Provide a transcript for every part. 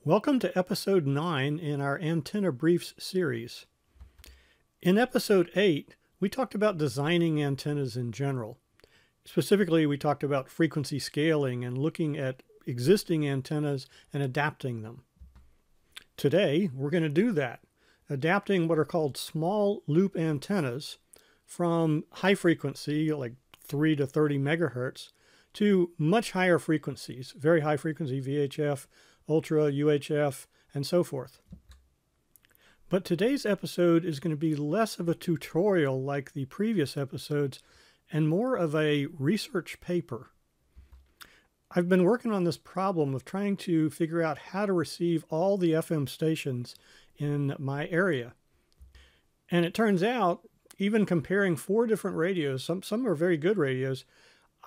Welcome to episode 9 in our Antenna Briefs series. In episode 8, we talked about designing antennas in general. Specifically, we talked about frequency scaling and looking at existing antennas and adapting them. Today, we're going to do that, adapting what are called small loop antennas from high frequency, like 3 to 30 megahertz, to much higher frequencies, very high frequency VHF, ultra, UHF, and so forth. But today's episode is going to be less of a tutorial like the previous episodes and more of a research paper. I've been working on this problem of trying to figure out how to receive all the FM stations in my area. And it turns out, even comparing 4 different radios, some are very good radios,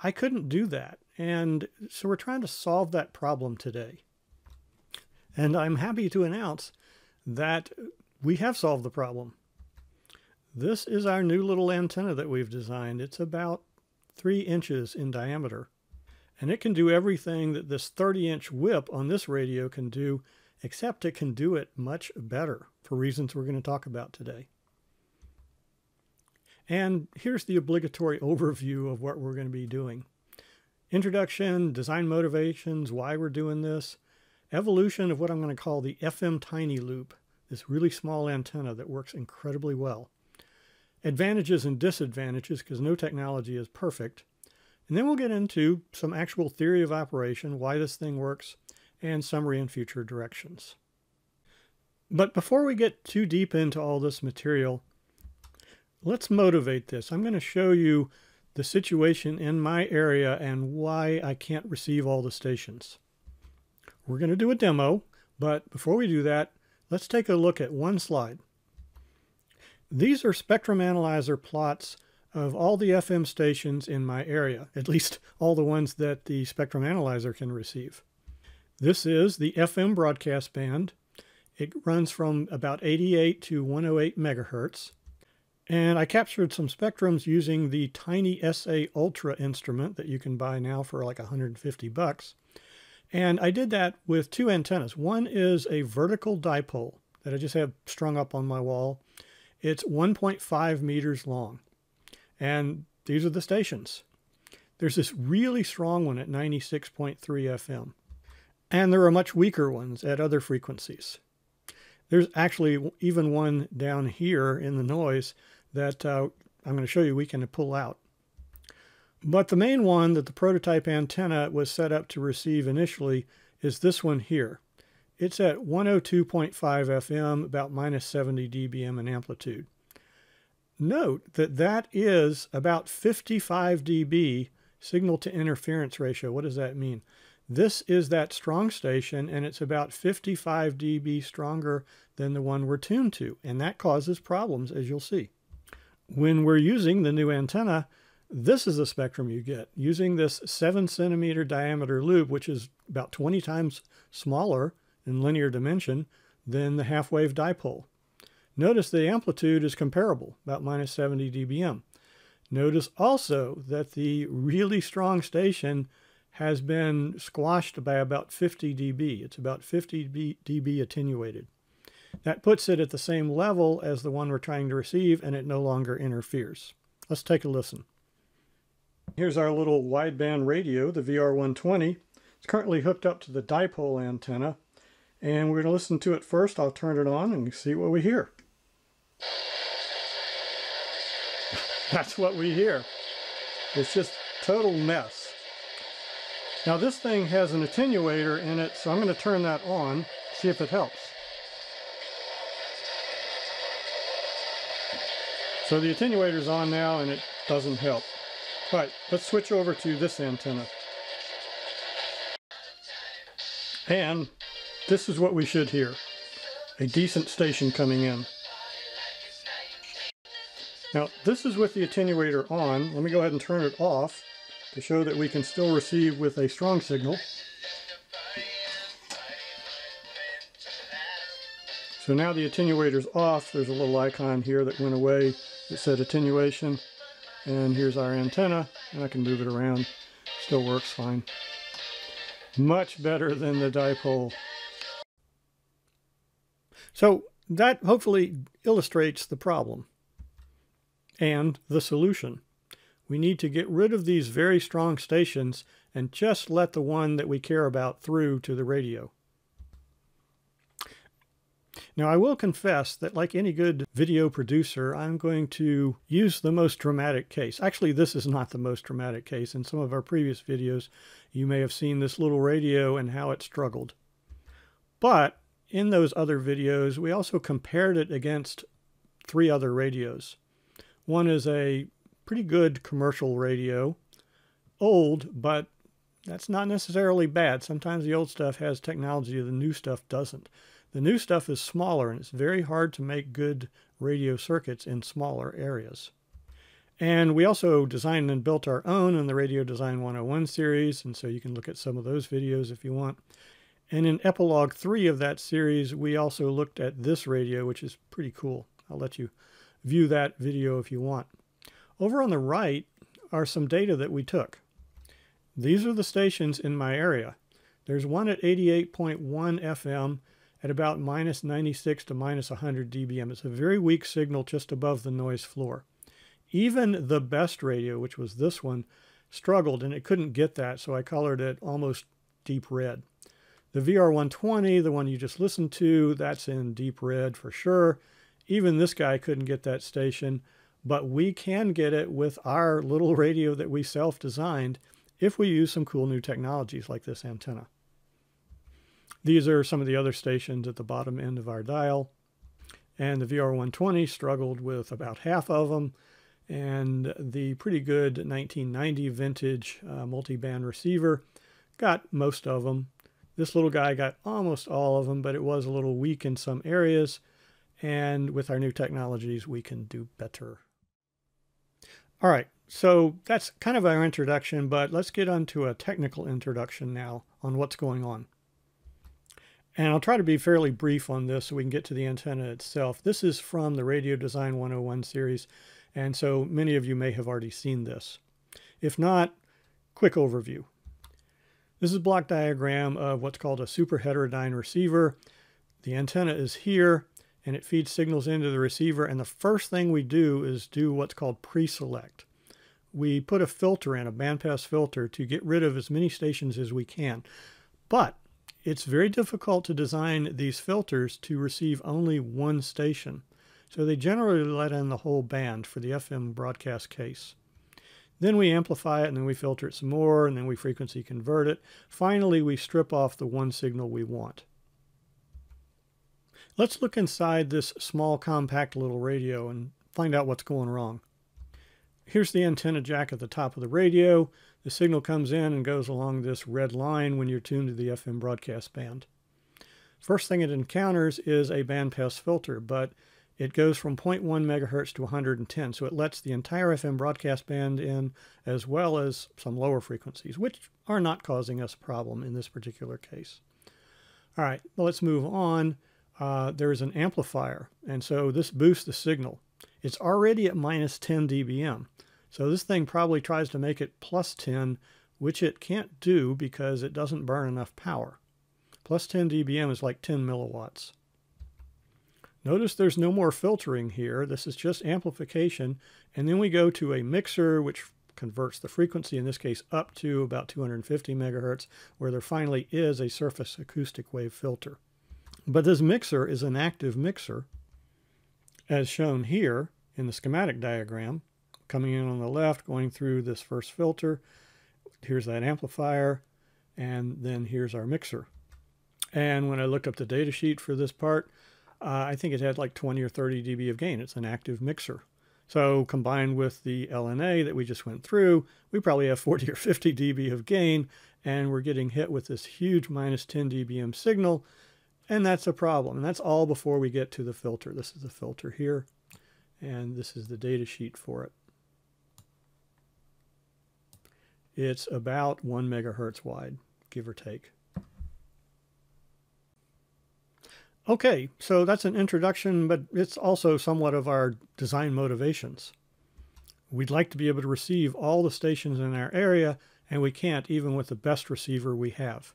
I couldn't do that. And so we're trying to solve that problem today. And I'm happy to announce that we have solved the problem. This is our new little antenna that we've designed. It's about 3 inches in diameter. And it can do everything that this 30-inch whip on this radio can do, except it can do it much better for reasons we're going to talk about today. And here's the obligatory overview of what we're going to be doing. Introduction, design motivations, why we're doing this, evolution of what I'm going to call the FM tiny loop, this really small antenna that works incredibly well. Advantages and disadvantages, because no technology is perfect. And then we'll get into some actual theory of operation, why this thing works, and summary and future directions. But before we get too deep into all this material, let's motivate this. I'm going to show you the situation in my area and why I can't receive all the stations. We're going to do a demo, but before we do that, let's take a look at one slide. These are spectrum analyzer plots of all the FM stations in my area, at least all the ones that the spectrum analyzer can receive. This is the FM broadcast band. It runs from about 88 to 108 megahertz. And I captured some spectrums using the tiny SA Ultra instrument that you can buy now for like $150. And I did that with 2 antennas. One is a vertical dipole that I just have strung up on my wall. It's 1.5 meters long. And these are the stations. There's this really strong one at 96.3 FM. And there are much weaker ones at other frequencies. There's actually even one down here in the noise that I'm going to show you we can pull out. But the main one that the prototype antenna was set up to receive initially is this one here. It's at 102.5 FM, about minus 70 dBm in amplitude. Note that that is about 55 dB signal to interference ratio. What does that mean? This is that strong station, and it's about 55 dB stronger than the one we're tuned to, and that causes problems, as you'll see. When we're using the new antenna, this is the spectrum you get. Using this 7 centimeter diameter loop, which is about 20 times smaller in linear dimension than the half-wave dipole. Notice the amplitude is comparable, about minus 70 dBm. Notice also that the really strong station has been squashed by about 50 dB. It's about 50 dB attenuated. That puts it at the same level as the one we're trying to receive, and it no longer interferes. Let's take a listen. Here's our little wideband radio, the VR120. It's currently hooked up to the dipole antenna, and we're going to listen to it first. I'll turn it on and see what we hear. That's what we hear. It's just total mess. Now this thing has an attenuator in it, so I'm going to turn that on, see if it helps. So the attenuator's on now and it doesn't help. All right, let's switch over to this antenna. And this is what we should hear. A decent station coming in. Now, this is with the attenuator on. Let me go ahead and turn it off to show that we can still receive with a strong signal. So now the attenuator's off. There's a little icon here that went away that said attenuation. And here's our antenna, and I can move it around. Still works fine. Much better than the dipole. So that hopefully illustrates the problem and the solution. We need to get rid of these very strong stations and just let the one that we care about through to the radio. Now, I will confess that like any good video producer, I'm going to use the most dramatic case. Actually, this is not the most dramatic case. In some of our previous videos, you may have seen this little radio and how it struggled. But in those other videos, we also compared it against 3 other radios. One is a pretty good commercial radio, old, but that's not necessarily bad. Sometimes the old stuff has technology the new stuff doesn't. The new stuff is smaller, and it's very hard to make good radio circuits in smaller areas. And we also designed and built our own in the Radio Design 101 series, and so you can look at some of those videos if you want. And in Epilogue 3 of that series, we also looked at this radio, which is pretty cool. I'll let you view that video if you want. Over on the right are some data that we took. These are the stations in my area. There's one at 88.1 FM at about minus 96 to minus 100 dBm. It's a very weak signal just above the noise floor. Even the best radio, which was this one, struggled, and it couldn't get that, so I colored it almost deep red. The VR120, the one you just listened to, that's in deep red for sure. Even this guy couldn't get that station, but we can get it with our little radio that we self-designed if we use some cool new technologies like this antenna. These are some of the other stations at the bottom end of our dial. And the VR120 struggled with about half of them. And the pretty good 1990 vintage multi-band receiver got most of them. This little guy got almost all of them, but it was a little weak in some areas. And with our new technologies, we can do better. All right, so that's kind of our introduction, but let's get on to a technical introduction now on what's going on. And I'll try to be fairly brief on this so we can get to the antenna itself. This is from the Radio Design 101 series, and so many of you may have already seen this. If not, quick overview. This is a block diagram of what's called a super heterodyne receiver. The antenna is here, and it feeds signals into the receiver, and the first thing we do is do what's called pre-select. We put a filter in, a bandpass filter, to get rid of as many stations as we can. But it's very difficult to design these filters to receive only one station. So they generally let in the whole band for the FM broadcast case. Then we amplify it, and then we filter it some more, and then we frequency convert it. Finally, we strip off the one signal we want. Let's look inside this small, compact little radio and find out what's going wrong. Here's the antenna jack at the top of the radio. The signal comes in and goes along this red line when you're tuned to the FM broadcast band. First thing it encounters is a bandpass filter, but it goes from 0.1 megahertz to 110, so it lets the entire FM broadcast band in, as well as some lower frequencies, which are not causing us a problem in this particular case. All right, well, let's move on. There is an amplifier, and so this boosts the signal. It's already at minus 10 dBm. So this thing probably tries to make it plus 10, which it can't do because it doesn't burn enough power. Plus 10 dBm is like 10 milliwatts. Notice there's no more filtering here. This is just amplification. And then we go to a mixer, which converts the frequency, in this case, up to about 250 megahertz, where there finally is a surface acoustic wave filter. But this mixer is an active mixer, as shown here in the schematic diagram. Coming in on the left, going through this first filter. Here's that amplifier, and then here's our mixer. And when I looked up the data sheet for this part, I think it had like 20 or 30 dB of gain. It's an active mixer. So combined with the LNA that we just went through, we probably have 40 or 50 dB of gain, and we're getting hit with this huge minus 10 dBm signal, and that's a problem. And that's all before we get to the filter. This is the filter here, and this is the data sheet for it. It's about 1 megahertz wide, give or take. Okay, so that's an introduction, but it's also somewhat of our design motivations. We'd like to be able to receive all the stations in our area, and we can't even with the best receiver we have.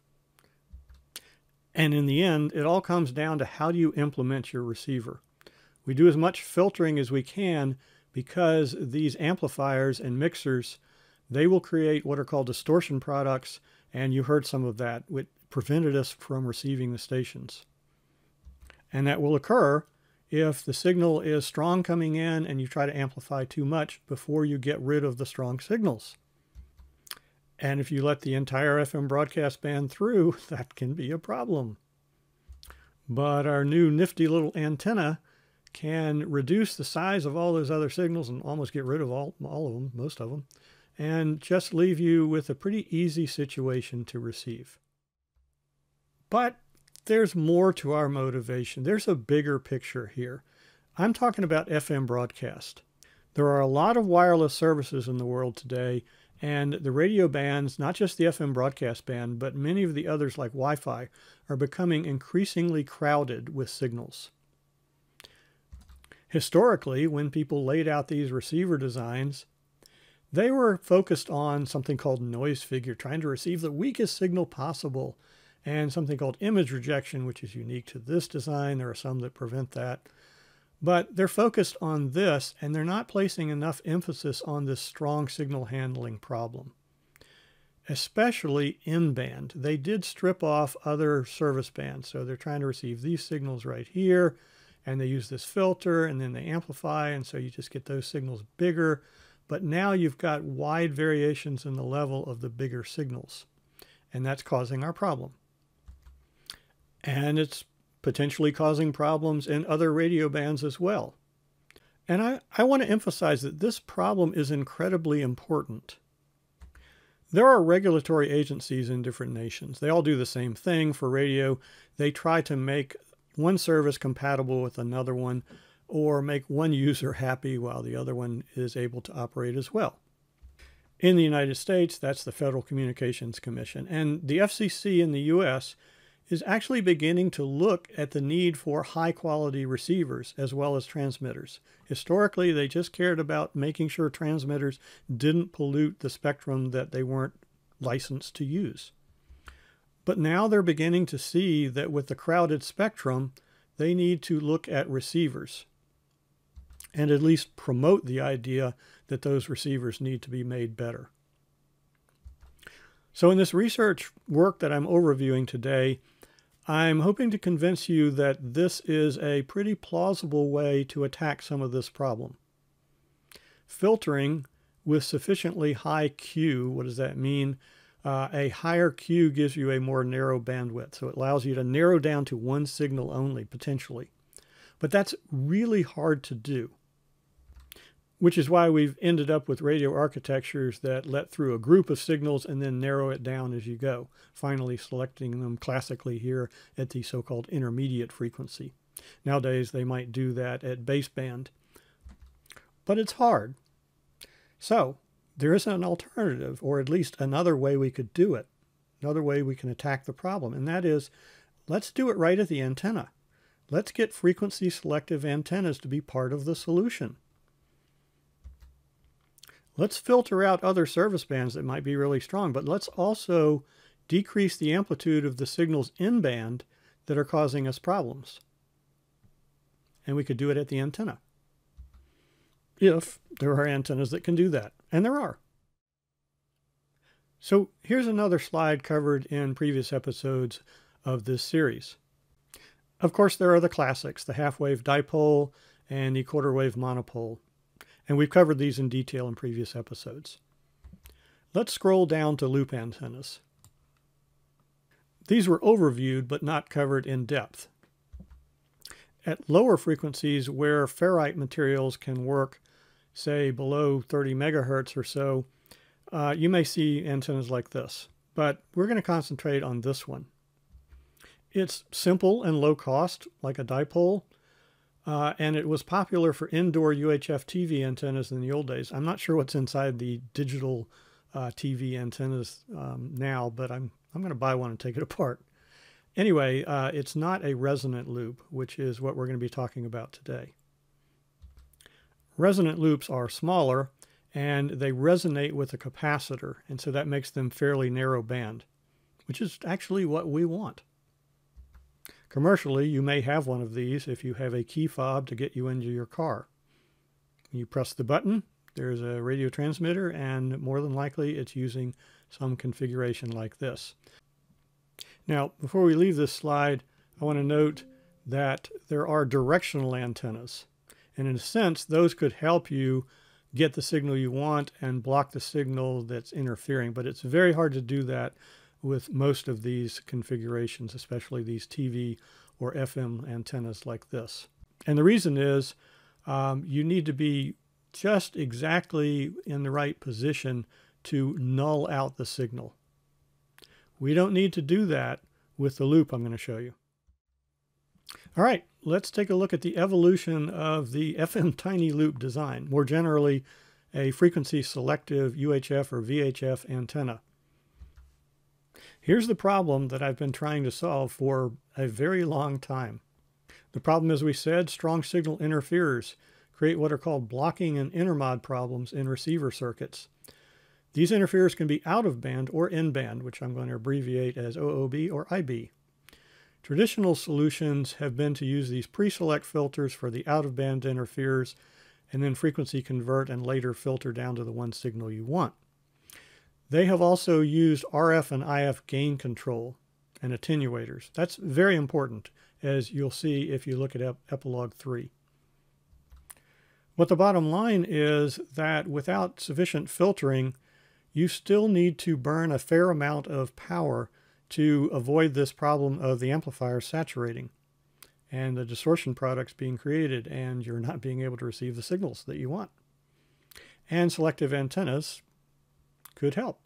And in the end, it all comes down to how do you implement your receiver. We do as much filtering as we can because these amplifiers and mixers, they will create what are called distortion products, and you heard some of that, which prevented us from receiving the stations. And that will occur if the signal is strong coming in and you try to amplify too much before you get rid of the strong signals. And if you let the entire FM broadcast band through, that can be a problem. But our new nifty little antenna can reduce the size of all those other signals and almost get rid of all of them, most of them, and just leave you with a pretty easy situation to receive. But there's more to our motivation. There's a bigger picture here. I'm talking about FM broadcast. There are a lot of wireless services in the world today, and the radio bands, not just the FM broadcast band, but many of the others like Wi-Fi, are becoming increasingly crowded with signals. Historically, when people laid out these receiver designs, they were focused on something called noise figure, trying to receive the weakest signal possible, and something called image rejection, which is unique to this design. There are some that prevent that. But they're focused on this, and they're not placing enough emphasis on this strong signal handling problem, especially in band. They did strip off other service bands. So they're trying to receive these signals right here, and they use this filter, and then they amplify, and so you just get those signals bigger. But now you've got wide variations in the level of the bigger signals, and that's causing our problem. And it's potentially causing problems in other radio bands as well. And I want to emphasize that this problem is incredibly important. There are regulatory agencies in different nations. They all do the same thing for radio. They try to make one service compatible with another one, or make one user happy while the other one is able to operate as well. In the United States, that's the Federal Communications Commission. And the FCC in the US is actually beginning to look at the need for high-quality receivers as well as transmitters. Historically, they just cared about making sure transmitters didn't pollute the spectrum that they weren't licensed to use. But now they're beginning to see that with the crowded spectrum, they need to look at receivers and at least promote the idea that those receivers need to be made better. So in this research work that I'm overviewing today, I'm hoping to convince you that this is a pretty plausible way to attack some of this problem. Filtering with sufficiently high Q, what does that mean? A higher Q gives you a more narrow bandwidth, so it allows you to narrow down to one signal only, potentially. But that's really hard to do, which is why we've ended up with radio architectures that let through a group of signals and then narrow it down as you go, finally selecting them classically here at the so-called intermediate frequency. Nowadays, they might do that at baseband, but it's hard. So there is an alternative, or at least another way we could do it, another way we can attack the problem, and that is, let's do it right at the antenna. Let's get frequency selective antennas to be part of the solution. Let's filter out other service bands that might be really strong, but let's also decrease the amplitude of the signals in band that are causing us problems. And we could do it at the antenna, if there are antennas that can do that, and there are. So here's another slide covered in previous episodes of this series. Of course, there are the classics, the half-wave dipole and the quarter-wave monopole. And we've covered these in detail in previous episodes. Let's scroll down to loop antennas. These were overviewed but not covered in depth. At lower frequencies where ferrite materials can work, say below 30 megahertz or so, you may see antennas like this. But we're going to concentrate on this one. It's simple and low cost, like a dipole. And it was popular for indoor UHF TV antennas in the old days. I'm not sure what's inside the digital TV antennas now, but I'm going to buy one and take it apart. Anyway, it's not a resonant loop, which is what we're going to be talking about today. Resonant loops are smaller, and they resonate with a capacitor, and so that makes them fairly narrow band, which is actually what we want. Commercially, you may have one of these if you have a key fob to get you into your car. You press the button, there's a radio transmitter, and more than likely it's using some configuration like this. Now, before we leave this slide, I want to note that there are directional antennas. And in a sense, those could help you get the signal you want and block the signal that's interfering. But it's very hard to do that with most of these configurations, especially these TV or FM antennas like this. And the reason is you need to be just exactly in the right position to null out the signal. We don't need to do that with the loop I'm going to show you. All right, let's take a look at the evolution of the FM tiny loop design, more generally a frequency selective UHF or VHF antenna. Here's the problem that I've been trying to solve for a very long time. The problem, as we said, strong signal interferers create what are called blocking and intermod problems in receiver circuits. These interferers can be out of band or in band, which I'm going to abbreviate as OOB or IB. Traditional solutions have been to use these pre-select filters for the out of band interferers and then frequency convert and later filter down to the one signal you want. They have also used RF and IF gain control and attenuators. That's very important, as you'll see if you look at Epilogue 3. But the bottom line is that without sufficient filtering, you still need to burn a fair amount of power to avoid this problem of the amplifier saturating and the distortion products being created, and you're not being able to receive the signals that you want. And selective antennas could help.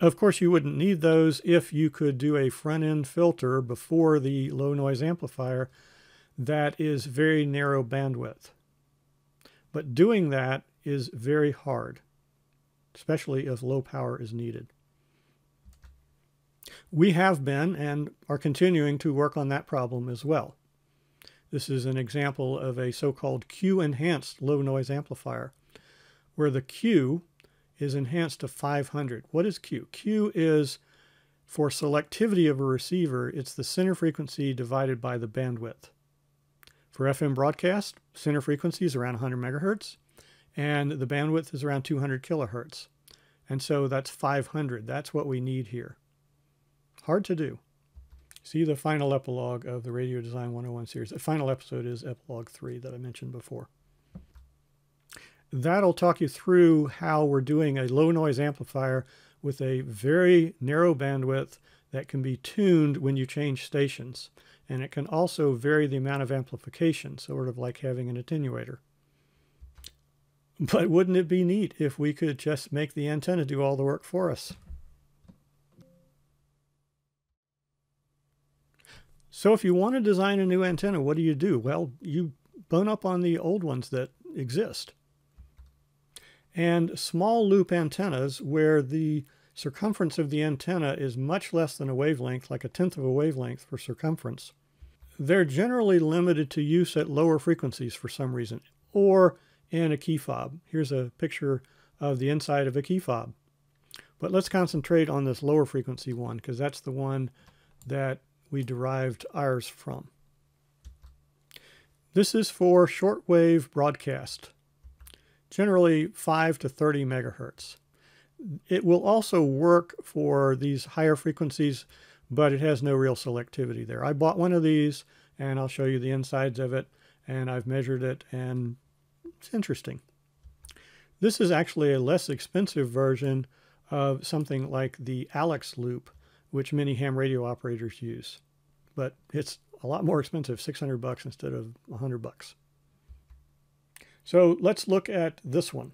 Of course, you wouldn't need those if you could do a front-end filter before the low noise amplifier that is very narrow bandwidth. But doing that is very hard, especially if low power is needed. We have been and are continuing to work on that problem as well. This is an example of a so-called Q-enhanced low noise amplifier, where the Q is enhanced to 500. What is Q? Q is, for selectivity of a receiver, it's the center frequency divided by the bandwidth. For FM broadcast, center frequency is around 100 megahertz, and the bandwidth is around 200 kilohertz. And so that's 500. That's what we need here. Hard to do. See the final epilogue of the Radio Design 101 series. The final episode is Epilogue 3 that I mentioned before. That'll talk you through how we're doing a low noise amplifier with a very narrow bandwidth that can be tuned when you change stations. And it can also vary the amount of amplification, sort of like having an attenuator. But wouldn't it be neat if we could just make the antenna do all the work for us? So if you want to design a new antenna, what do? Well, you bone up on the old ones that exist. And small loop antennas, where the circumference of the antenna is much less than a wavelength, like 1/10 of a wavelength for circumference, they're generally limited to use at lower frequencies for some reason, or in a key fob. Here's a picture of the inside of a key fob. But let's concentrate on this lower frequency one, because that's the one that we derived ours from. This is for shortwave broadcast, generally 5 to 30 megahertz. It will also work for these higher frequencies, but it has no real selectivity there. I bought one of these, and I'll show you the insides of it, and I've measured it, and it's interesting. This is actually a less expensive version of something like the Alex loop, which many ham radio operators use. But it's a lot more expensive, $600 instead of $100. So let's look at this one.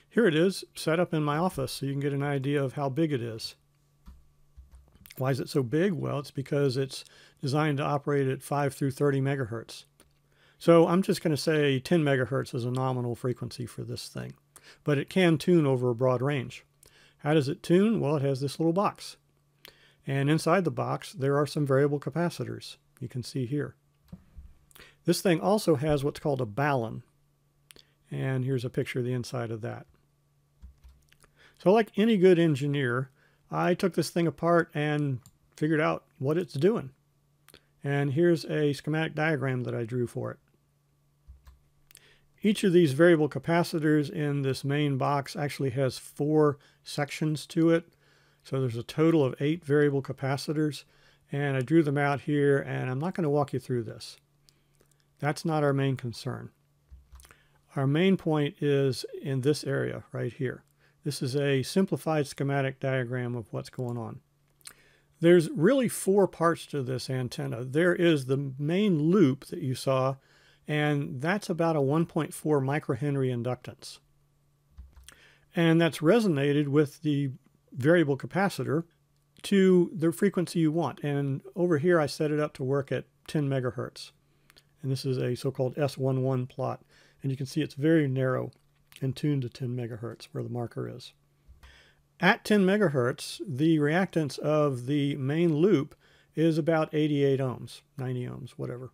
Here it is, set up in my office so you can get an idea of how big it is. Why is it so big? Well, it's because it's designed to operate at 5 through 30 megahertz. So I'm just going to say 10 megahertz is a nominal frequency for this thing. But it can tune over a broad range. How does it tune? Well, it has this little box. And inside the box, there are some variable capacitors. You can see here. This thing also has what's called a balun. And here's a picture of the inside of that. So like any good engineer, I took this thing apart and figured out what it's doing. And here's a schematic diagram that I drew for it. Each of these variable capacitors in this main box actually has 4 sections to it. So there's a total of 8 variable capacitors, and I drew them out here, and I'm not going to walk you through this. That's not our main concern. Our main point is in this area right here. This is a simplified schematic diagram of what's going on. There's really 4 parts to this antenna. There is the main loop that you saw, and that's about a 1.4 microhenry inductance. And that's resonated with the variable capacitor to the frequency you want. And over here I set it up to work at 10 megahertz. And this is a so-called S11 plot. And you can see it's very narrow and tuned to 10 megahertz where the marker is. At 10 megahertz, the reactance of the main loop is about 88 ohms, 90 ohms, whatever.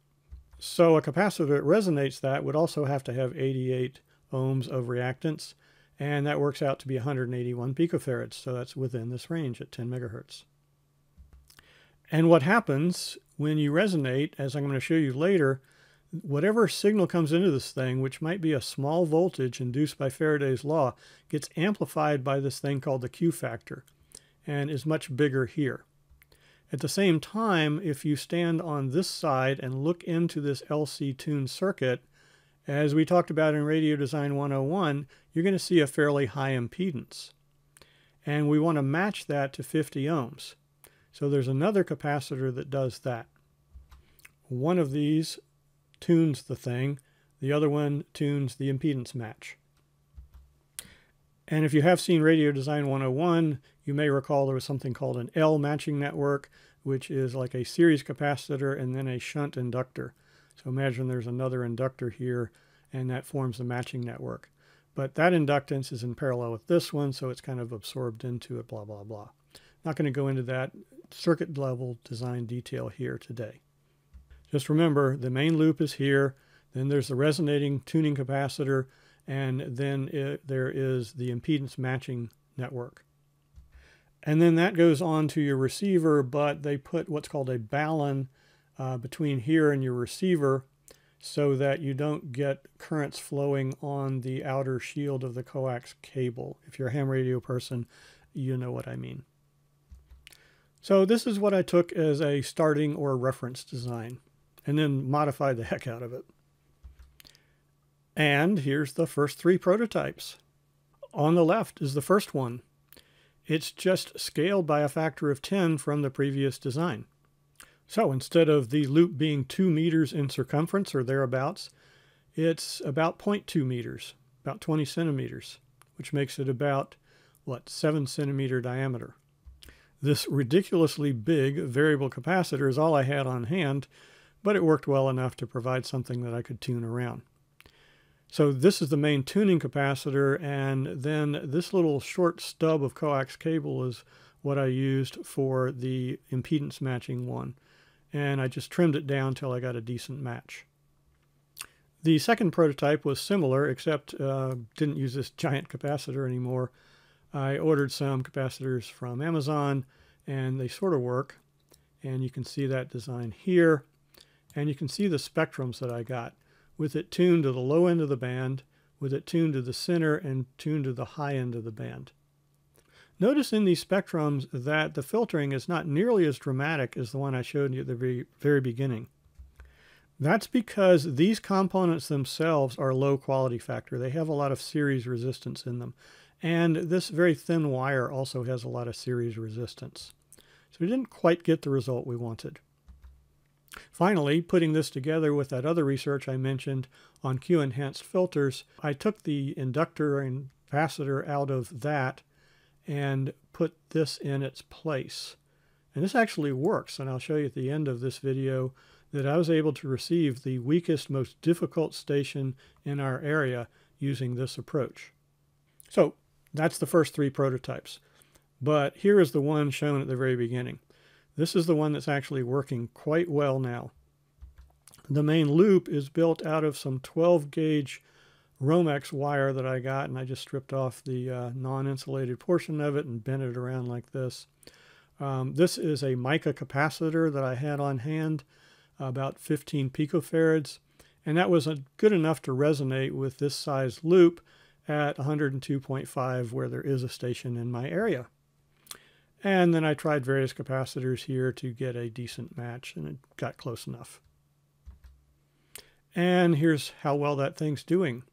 So a capacitor that resonates that would also have to have 88 ohms of reactance, and that works out to be 181 picofarads, so that's within this range at 10 megahertz. And what happens when you resonate, as I'm going to show you later, whatever signal comes into this thing, which might be a small voltage induced by Faraday's law, gets amplified by this thing called the Q factor and is much bigger here. At the same time, if you stand on this side and look into this LC tuned circuit, as we talked about in Radio Design 101, you're going to see a fairly high impedance. And we want to match that to 50 ohms. So there's another capacitor that does that. One of these tunes the thing, the other one tunes the impedance match. And if you have seen Radio Design 101, you may recall there was something called an L matching network, which is like a series capacitor and then a shunt inductor. So imagine there's another inductor here, and that forms the matching network. But that inductance is in parallel with this one, so it's kind of absorbed into it, blah, blah, blah. Not going to go into that circuit level design detail here today. Just remember, the main loop is here, then there's the resonating tuning capacitor, and then there is the impedance matching network. And then that goes on to your receiver, but they put what's called a balun between here and your receiver so that you don't get currents flowing on the outer shield of the coax cable. If you're a ham radio person, you know what I mean. So this is what I took as a starting or reference design, and then modified the heck out of it. And here's the first 3 prototypes. On the left is the first one. It's just scaled by a factor of 10 from the previous design. So instead of the loop being 2 meters in circumference or thereabouts, it's about 0.2 meters, about 20 centimeters, which makes it about, 7 centimeter diameter. This ridiculously big variable capacitor is all I had on hand, but it worked well enough to provide something that I could tune around. So this is the main tuning capacitor, and then this little short stub of coax cable is what I used for the impedance matching one. And I just trimmed it down till I got a decent match. The second prototype was similar, except didn't use this giant capacitor anymore. I ordered some capacitors from Amazon, and they sort of work. And you can see that design here. And you can see the spectrums that I got, with it tuned to the low end of the band, with it tuned to the center, and tuned to the high end of the band. Notice in these spectrums that the filtering is not nearly as dramatic as the one I showed you at the very beginning. That's because these components themselves are low quality factor. They have a lot of series resistance in them. And this very thin wire also has a lot of series resistance. So we didn't quite get the result we wanted. Finally, putting this together with that other research I mentioned on Q-enhanced filters, I took the inductor and capacitor out of that and put this in its place. And this actually works, and I'll show you at the end of this video that I was able to receive the weakest, most difficult station in our area using this approach. So that's the first 3 prototypes. But here is the one shown at the very beginning. This is the one that's actually working quite well now. The main loop is built out of some 12-gauge Romex wire that I got, and I just stripped off the non-insulated portion of it and bent it around like this. This is a mica capacitor that I had on hand, about 15 picofarads, and that was good enough to resonate with this size loop at 102.5 where there is a station in my area. And then I tried various capacitors here to get a decent match, and it got close enough. And here's how well that thing's doing.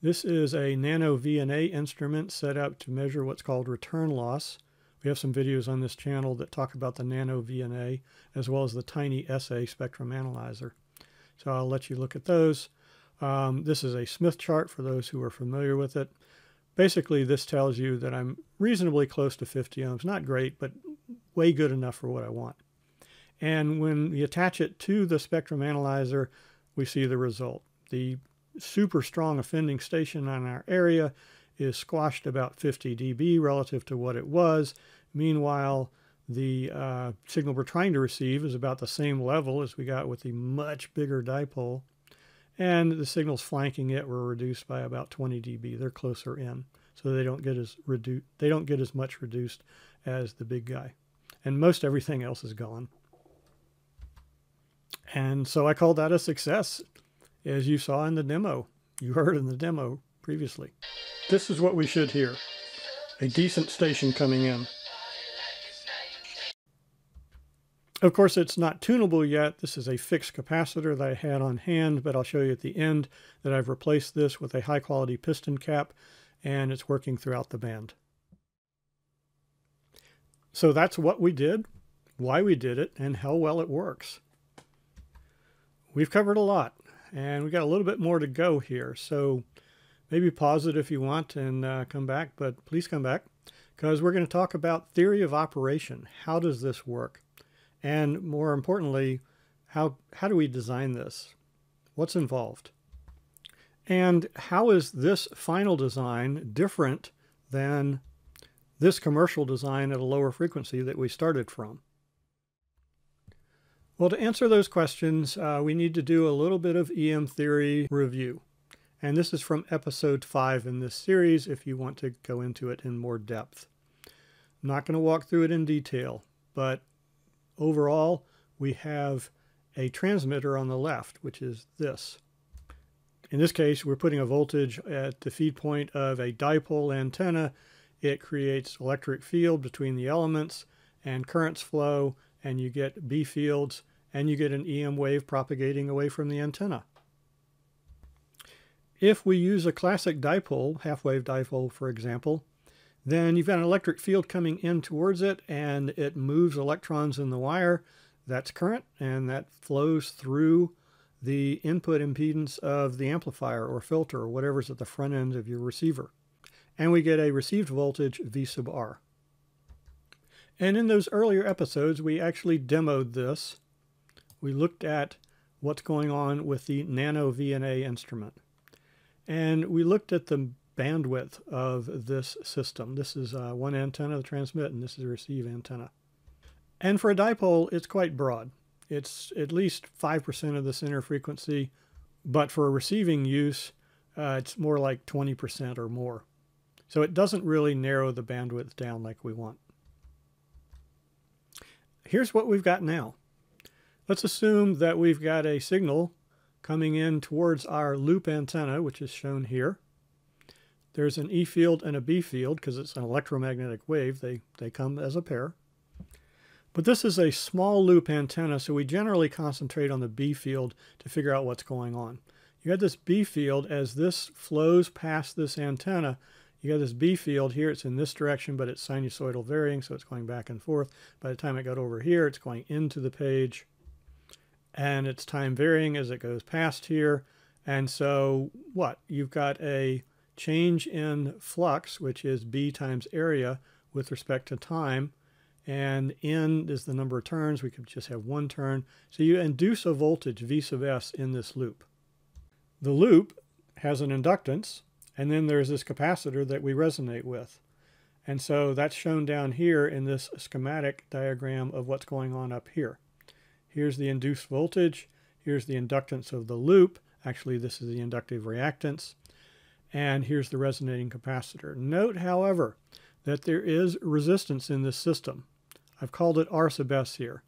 This is a nano VNA instrument set up to measure what's called return loss. We have some videos on this channel that talk about the nano VNA as well as the tiny SA spectrum analyzer. So I'll let you look at those. This is a Smith chart for those who are familiar with it. Basically, this tells you that I'm reasonably close to 50 ohms. Not great, but way good enough for what I want. And when we attach it to the spectrum analyzer, we see the result. The super strong offending station on our area is squashed about 50 dB relative to what it was. Meanwhile, the signal we're trying to receive is about the same level as we got with the much bigger dipole. And the signals flanking it were reduced by about 20 dB. They're closer in, so they don't get as much reduced as the big guy. And most everything else is gone. And so I call that a success, as you saw in the demo. You heard in the demo previously. This is what we should hear. A decent station coming in. Of course, it's not tunable yet. This is a fixed capacitor that I had on hand, but I'll show you at the end that I've replaced this with a high-quality piston cap, and it's working throughout the band. So that's what we did, why we did it, and how well it works. We've covered a lot, and we got a little bit more to go here, so maybe pause it if you want and come back, but please come back, because we're going to talk about theory of operation. How does this work? And more importantly, how do we design this? What's involved? And how is this final design different than this commercial design at a lower frequency that we started from? Well, to answer those questions, we need to do a little bit of EM theory review. And this is from episode 5 in this series if you want to go into it in more depth. I'm not going to walk through it in detail, but overall, we have a transmitter on the left, which is this. In this case, we're putting a voltage at the feed point of a dipole antenna. It creates electric field between the elements, and currents flow, and you get B fields, and you get an EM wave propagating away from the antenna. If we use a classic dipole, half-wave dipole, for example, then you've got an electric field coming in towards it, and it moves electrons in the wire. That's current, and that flows through the input impedance of the amplifier or filter or whatever's at the front end of your receiver. And we get a received voltage V sub R. And in those earlier episodes, we actually demoed this. We looked at what's going on with the nano VNA instrument. And we looked at the bandwidth of this system. This is one antenna to transmit, and this is a receive antenna. And for a dipole, it's quite broad. It's at least 5% of the center frequency, but for a receiving use, it's more like 20% or more. So it doesn't really narrow the bandwidth down like we want. Here's what we've got now. Let's assume that we've got a signal coming in towards our loop antenna, which is shown here. There's an E field and a B field because it's an electromagnetic wave. They come as a pair. But this is a small loop antenna, so we generally concentrate on the B field to figure out what's going on. You got this B field as this flows past this antenna. You got this B field here. It's in this direction, but it's sinusoidal varying, so it's going back and forth. By the time it got over here, it's going into the page. And it's time varying as it goes past here. And so what? You've got a change in flux, which is B times area with respect to time. And N is the number of turns. We could just have one turn. So you induce a voltage, V sub S, in this loop. The loop has an inductance, and then there's this capacitor that we resonate with. And so that's shown down here in this schematic diagram of what's going on up here. Here's the induced voltage. Here's the inductance of the loop. Actually, this is the inductive reactance. And here's the resonating capacitor. Note, however, that there is resistance in this system. I've called it R sub S here.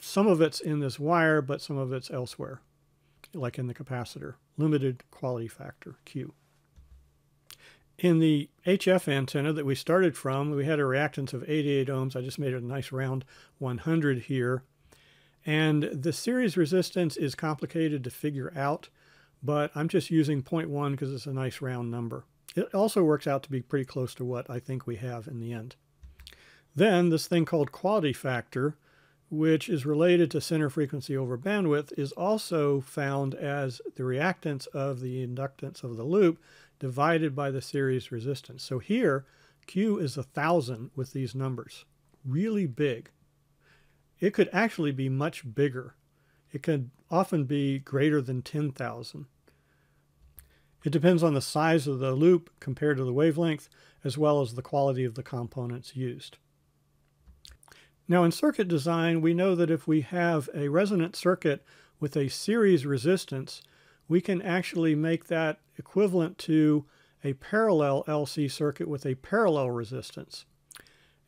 Some of it's in this wire, but some of it's elsewhere, like in the capacitor. Limited quality factor, Q. In the HF antenna that we started from, we had a reactance of 88 ohms. I just made it a nice round 100 here. And the series resistance is complicated to figure out, but I'm just using 0.1 because it's a nice round number. It also works out to be pretty close to what I think we have in the end. Then this thing called quality factor, which is related to center frequency over bandwidth, is also found as the reactance of the inductance of the loop divided by the series resistance. So here, Q is 1,000 with these numbers. Really big. It could actually be much bigger. It could often be greater than 10,000. It depends on the size of the loop compared to the wavelength, as well as the quality of the components used. Now in circuit design, we know that if we have a resonant circuit with a series resistance, we can actually make that equivalent to a parallel LC circuit with a parallel resistance.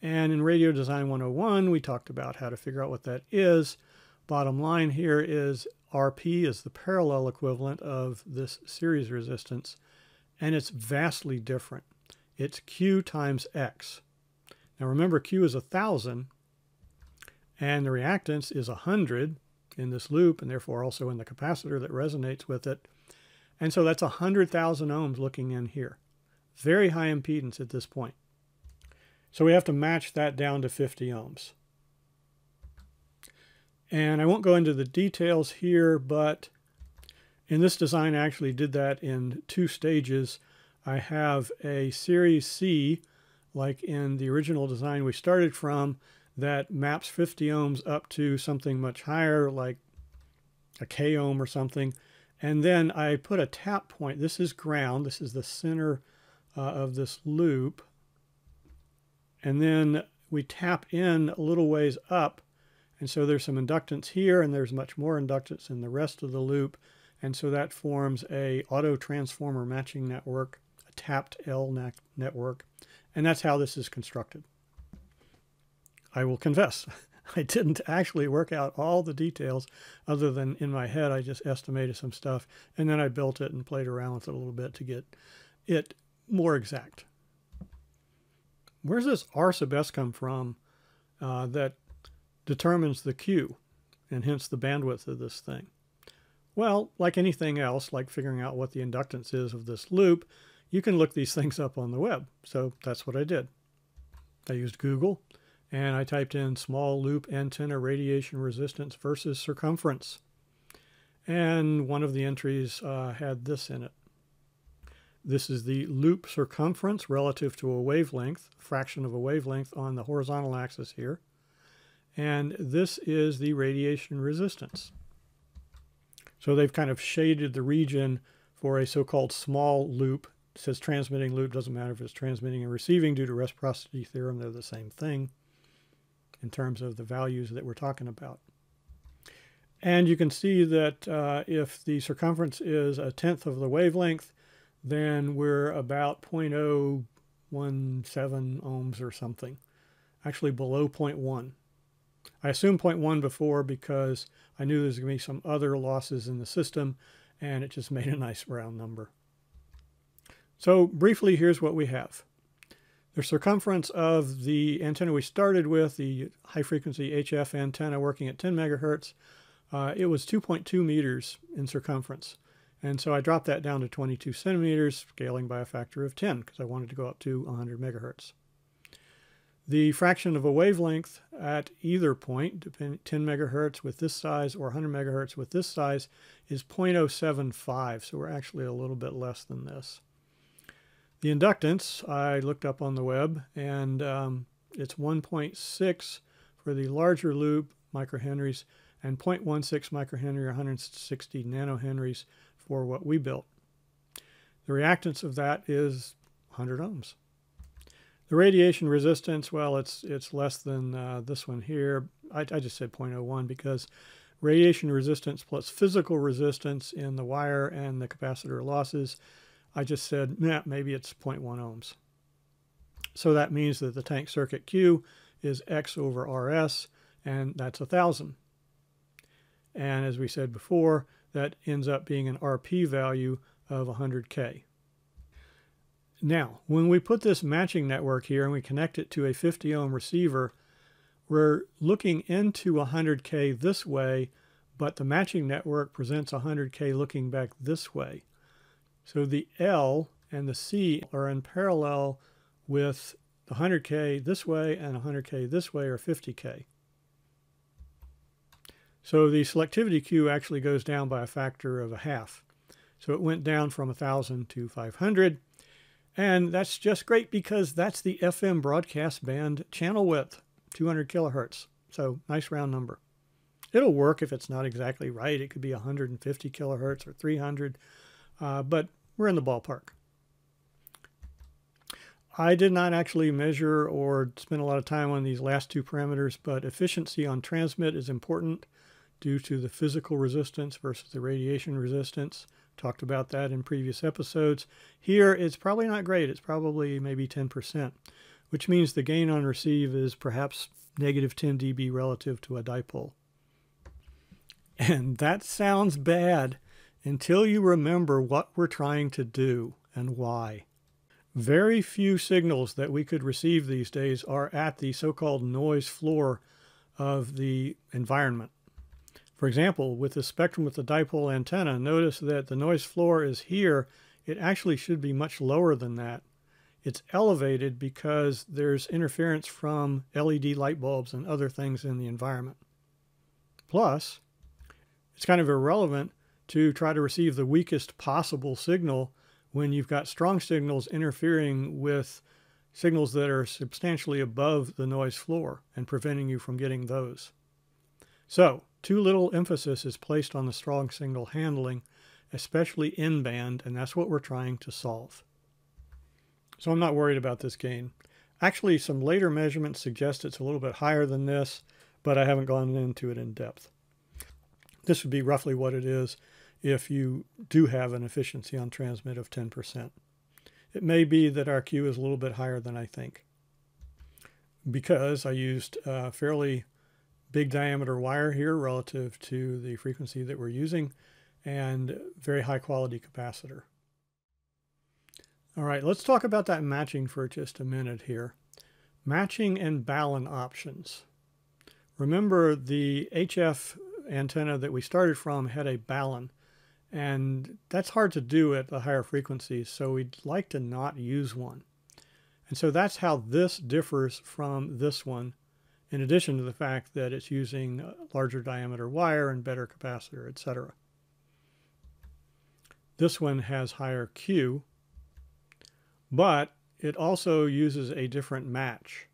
And in Radio Design 101, we talked about how to figure out what that is. Bottom line here is RP is the parallel equivalent of this series resistance, and it's vastly different. It's Q times X. Now remember, Q is 1,000, and the reactance is 100 in this loop, and therefore also in the capacitor that resonates with it. And so that's 100,000 ohms looking in here. Very high impedance at this point. So we have to match that down to 50 ohms. And I won't go into the details here, but in this design I actually did that in 2 stages. I have a series C, like in the original design we started from, that maps 50 ohms up to something much higher, like a K ohm or something. And then I put a tap point. This is ground. This is the center of this loop. And then we tap in a little ways up. And so there's some inductance here, and there's much more inductance in the rest of the loop. And so that forms a auto transformer matching network, a tapped L network. And that's how this is constructed. I will confess, I didn't actually work out all the details other than in my head. I just estimated some stuff, and then I built it and played around with it a little bit to get it more exact. Where's this R sub S come from that determines the Q and hence the bandwidth of this thing? Well, like anything else, like figuring out what the inductance is of this loop, you can look these things up on the web. So that's what I did. I used Google, and I typed in small loop antenna radiation resistance versus circumference. And one of the entries had this in it. This is the loop circumference relative to a wavelength, fraction of a wavelength on the horizontal axis here. And this is the radiation resistance. So they've kind of shaded the region for a so-called small loop. It says transmitting loop, doesn't matter if it's transmitting and receiving due to reciprocity theorem, they're the same thing in terms of the values that we're talking about. And you can see that if the circumference is 1/10 of the wavelength, then we're about 0.017 ohms or something, actually below 0.1. I assumed 0.1 before because I knew there's going to be some other losses in the system, and it just made a nice round number. So briefly, here's what we have. The circumference of the antenna we started with, the high-frequency HF antenna working at 10 megahertz, it was 2.2 meters in circumference. And so I dropped that down to 22 centimeters, scaling by a factor of 10, because I wanted to go up to 100 megahertz. The fraction of a wavelength at either point, 10 megahertz with this size or 100 megahertz with this size, is 0.075, so we're actually a little bit less than this. The inductance, I looked up on the web, and it's 1.6 for the larger loop, microhenries, and 0.16 microhenry, or 160 nanohenries for what we built. The reactance of that is 100 ohms. The radiation resistance, well, it's less than this one here. I just said 0.01 because radiation resistance plus physical resistance in the wire and the capacitor losses, I just said, maybe it's 0.1 ohms. So that means that the tank circuit Q is X over RS, and that's 1,000. And as we said before, that ends up being an RP value of 100K. Now, when we put this matching network here and we connect it to a 50 ohm receiver, we're looking into 100K this way, but the matching network presents 100K looking back this way. So the L and the C are in parallel with the 100K this way and 100K this way, or 50K. So the selectivity Q actually goes down by a factor of 1/2. So it went down from 1,000 to 500. And that's just great because that's the FM broadcast band channel width, 200 kilohertz. So nice round number. It'll work if it's not exactly right. It could be 150 kilohertz or 300, but we're in the ballpark. I did not actually measure or spend a lot of time on these last two parameters, but efficiency on transmit is important due to the physical resistance versus the radiation resistance. Talked about that in previous episodes. Here, it's probably not great. It's probably maybe 10%, which means the gain on receive is perhaps negative 10 dB relative to a dipole. And that sounds bad until you remember what we're trying to do and why. Very few signals that we could receive these days are at the so-called noise floor of the environment. For example, with the spectrum with the dipole antenna, notice that the noise floor is here. It actually should be much lower than that. It's elevated because there's interference from LED light bulbs and other things in the environment. Plus, it's kind of irrelevant to try to receive the weakest possible signal when you've got strong signals interfering with signals that are substantially above the noise floor and preventing you from getting those. So, too little emphasis is placed on the strong signal handling, especially in band, and that's what we're trying to solve. So I'm not worried about this gain. Actually, some later measurements suggest it's a little bit higher than this, but I haven't gone into it in depth. This would be roughly what it is if you do have an efficiency on transmit of 10%. It may be that our Q is a little bit higher than I think, because I used fairly big diameter wire here relative to the frequency that we're using, and very high quality capacitor. All right, let's talk about that matching for just a minute here. Matching and balun options. Remember, the HF antenna that we started from had a balun, and that's hard to do at the higher frequencies, so we'd like to not use one. And so that's how this differs from this one, in addition to the fact that it's using a larger diameter wire and better capacitor, etc. This one has higher Q, but it also uses a different match.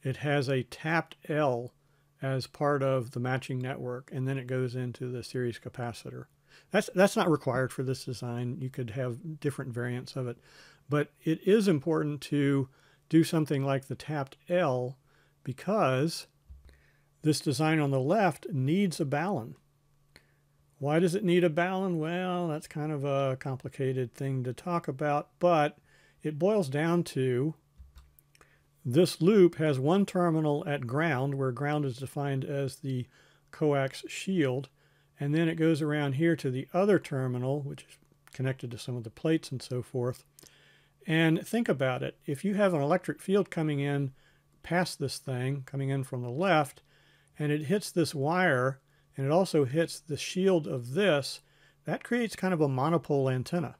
It has a tapped L as part of the matching network, and then it goes into the series capacitor. That's not required for this design. You could have different variants of it, but it is important to do something like the tapped L, because this design on the left needs a balun. Why does it need a balun? Well, that's kind of a complicated thing to talk about, but it boils down to this loop has one terminal at ground, where ground is defined as the coax shield, and then it goes around here to the other terminal, which is connected to some of the plates and so forth. And think about it. If you have an electric field coming in past this thing, coming in from the left, and it hits this wire, and it also hits the shield of this, that creates kind of a monopole antenna.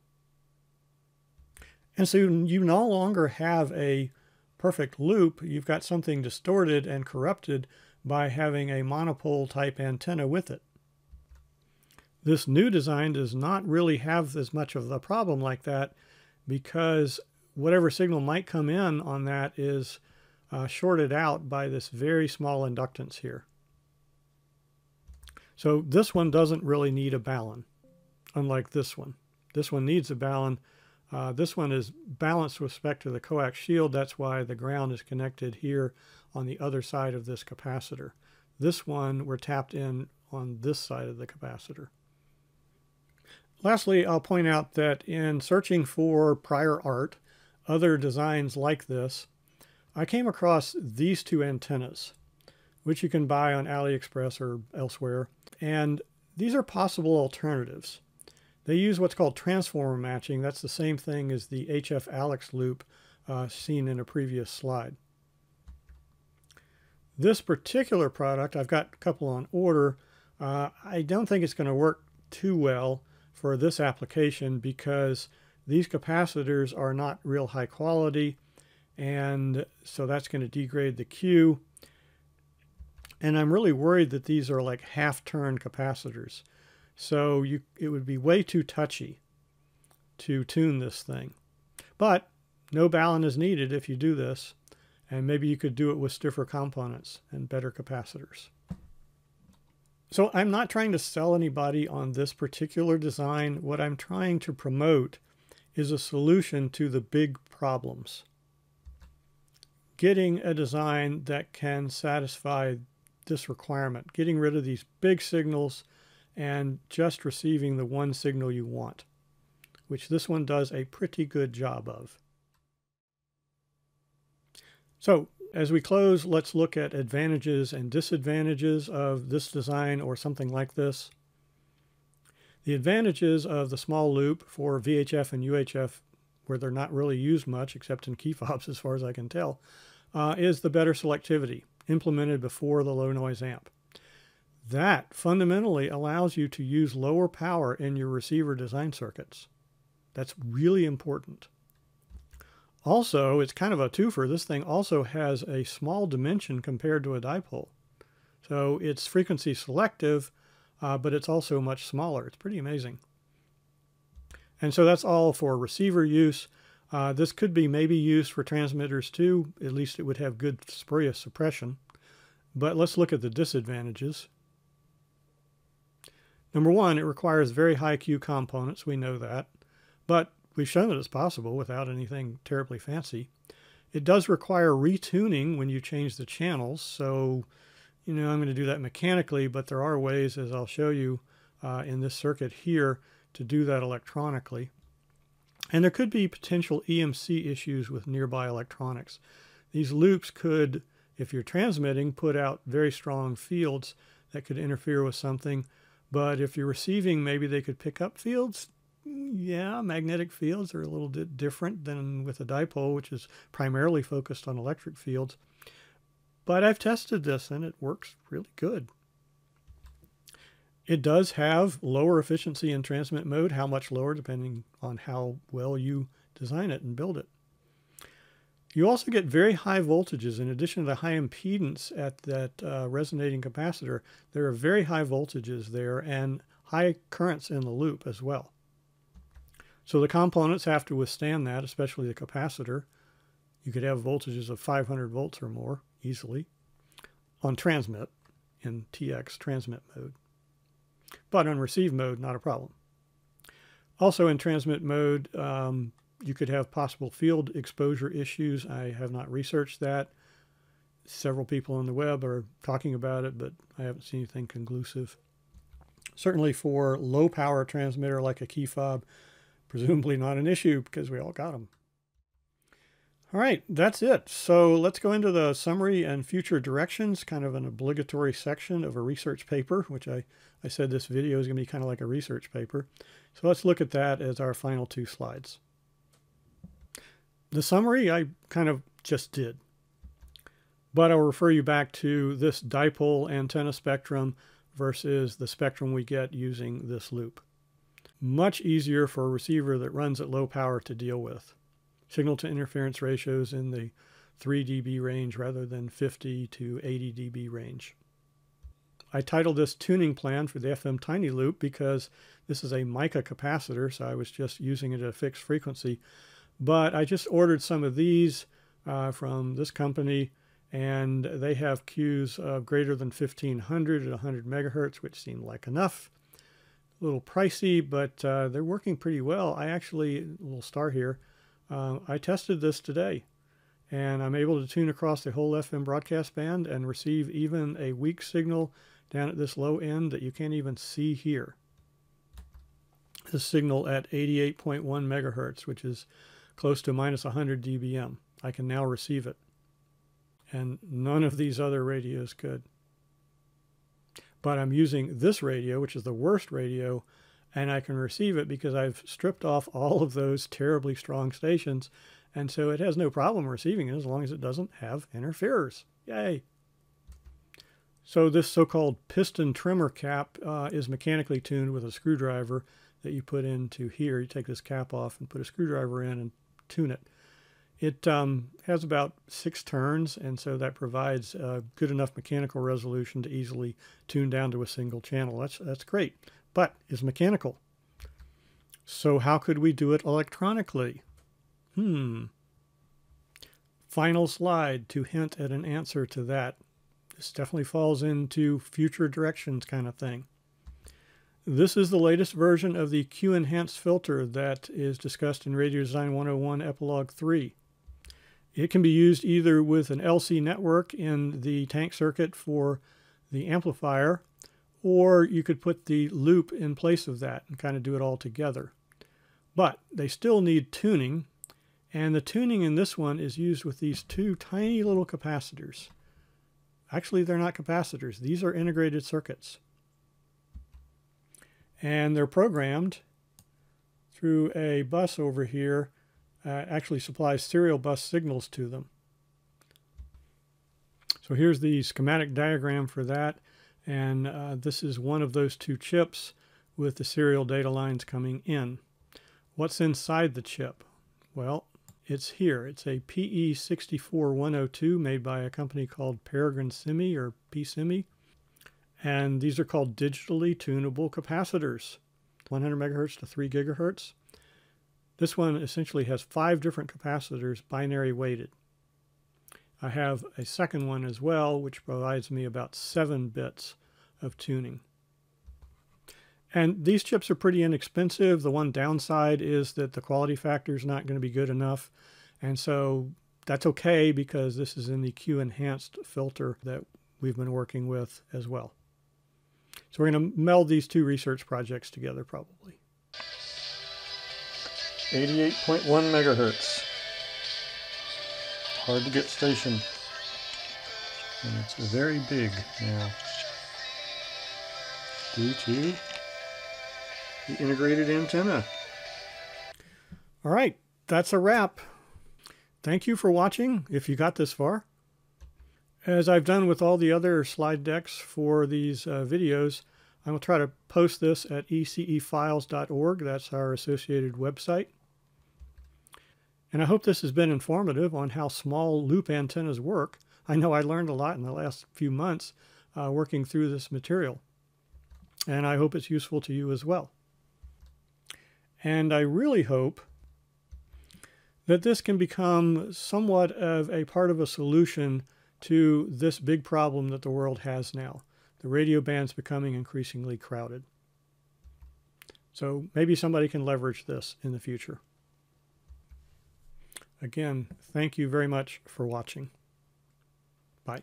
And so you no longer have a perfect loop. You've got something distorted and corrupted by having a monopole type antenna with it. This new design does not really have as much of a problem like that, because whatever signal might come in on that is shorted out by this very small inductance here. So this one doesn't really need a balun, unlike this one. This one needs a balun. This one is balanced with respect to the coax shield. That's why the ground is connected here on the other side of this capacitor. This one, we're tapped in on this side of the capacitor. Lastly, I'll point out that in searching for prior art, other designs like this, I came across these two antennas, which you can buy on AliExpress or elsewhere, and these are possible alternatives. They use what's called transformer matching. That's the same thing as the HF Alex loop seen in a previous slide. This particular product, I've got a couple on order. I don't think it's going to work too well for this application because these capacitors are not real high quality, and so that's going to degrade the Q. And I'm really worried that these are like half-turn capacitors. So it would be way too touchy to tune this thing. But no ballon is needed if you do this. And maybe you could do it with stiffer components and better capacitors. So I'm not trying to sell anybody on this particular design. What I'm trying to promote is a solution to the big problems. Getting a design that can satisfy this requirement, getting rid of these big signals and just receiving the one signal you want, which this one does a pretty good job of. So as we close, let's look at advantages and disadvantages of this design or something like this. The advantages of the small loop for VHF and UHF, where they're not really used much except in key fobs as far as I can tell, is the better selectivity implemented before the low noise amp. That fundamentally allows you to use lower power in your receiver design circuits. That's really important. Also, it's kind of a twofer. This thing also has a small dimension compared to a dipole. So it's frequency selective, but it's also much smaller. It's pretty amazing. And so that's all for receiver use. This could be maybe used for transmitters too. At least it would have good spurious suppression. But let's look at the disadvantages. Number one, it requires very high Q components. We know that. But we've shown that it's possible without anything terribly fancy. It does require retuning when you change the channels. So, I'm going to do that mechanically, but there are ways, as I'll show you in this circuit here, to do that electronically. And there could be potential EMC issues with nearby electronics. These loops could, if you're transmitting, put out very strong fields that could interfere with something. But if you're receiving, maybe they could pick up fields. Yeah, magnetic fields are a little bit different than with a dipole, which is primarily focused on electric fields. But I've tested this and it works really good. It does have lower efficiency in transmit mode, how much lower depending on how well you design it and build it. You also get very high voltages. In addition to the high impedance at that resonating capacitor, there are very high voltages there and high currents in the loop as well. So the components have to withstand that, especially the capacitor. You could have voltages of 500 volts or more easily on transmit in TX transmit mode. But on receive mode, not a problem. Also in transmit mode, you could have possible field exposure issues. I have not researched that. Several people on the web are talking about it, but I haven't seen anything conclusive. Certainly for low power transmitter like a key fob, presumably not an issue because we all got them. All right, that's it. So let's go into the summary and future directions, kind of an obligatory section of a research paper, which I said this video is going to be kind of like a research paper. So let's look at that as our final two slides. The summary I kind of just did, but I'll refer you back to this dipole antenna spectrum versus the spectrum we get using this loop. Much easier for a receiver that runs at low power to deal with. Signal to interference ratios in the 3 dB range rather than 50 to 80 dB range. I titled this Tuning Plan for the FM Tiny Loop because this is a mica capacitor, so I was just using it at a fixed frequency. But I just ordered some of these from this company, and they have Qs of greater than 1500 at 100 megahertz, which seemed like enough. A little pricey, but they're working pretty well. I actually, a little star here, I tested this today, and I'm able to tune across the whole FM broadcast band and receive even a weak signal down at this low end that you can't even see here. This signal at 88.1 megahertz, which is close to minus 100 dBm. I can now receive it. and none of these other radios could. But I'm using this radio, which is the worst radio, and I can receive it because I've stripped off all of those terribly strong stations, and so it has no problem receiving it as long as it doesn't have interferers. Yay! So this so-called piston trimmer cap is mechanically tuned with a screwdriver that you put into here. You take this cap off and put a screwdriver in and tune it. It has about 6 turns, and so that provides good enough mechanical resolution to easily tune down to a single channel. That's great, but it's mechanical. So how could we do it electronically? Final slide to hint at an answer to that. This definitely falls into future directions kind of thing. This is the latest version of the Q-enhanced filter that is discussed in Radio Design 101 Epilogue 3. It can be used either with an LC network in the tank circuit for the amplifier, or you could put the loop in place of that and kind of do it all together. But they still need tuning, and the tuning in this one is used with these 2 tiny little capacitors. Actually, they're not capacitors. These are integrated circuits. And they're programmed through a bus over here. Actually supplies serial bus signals to them. So here's the schematic diagram for that, and this is one of those 2 chips with the serial data lines coming in. What's inside the chip? Well, it's here. It's a PE64102 made by a company called Peregrine Semi or PSemi, and these are called digitally tunable capacitors, 100 megahertz to 3 gigahertz. This one essentially has 5 different capacitors, binary weighted. I have a second one as well, which provides me about 7 bits of tuning. And these chips are pretty inexpensive. The one downside is that the quality factor is not going to be good enough. And so that's okay because this is in the Q-enhanced filter that we've been working with as well. So we're going to meld these 2 research projects together probably. 88.1 megahertz. Hard to get station. And it's very big now, due to the integrated antenna. All right, that's a wrap. Thank you for watching, if you got this far. As I've done with all the other slide decks for these videos, I will try to post this at ecefiles.org. That's our associated website. And I hope this has been informative on how small loop antennas work. I know I learned a lot in the last few months working through this material. And I hope it's useful to you as well. And I really hope that this can become somewhat of a part of a solution to this big problem that the world has now. The radio band's becoming increasingly crowded. So maybe somebody can leverage this in the future. Again, thank you very much for watching. Bye.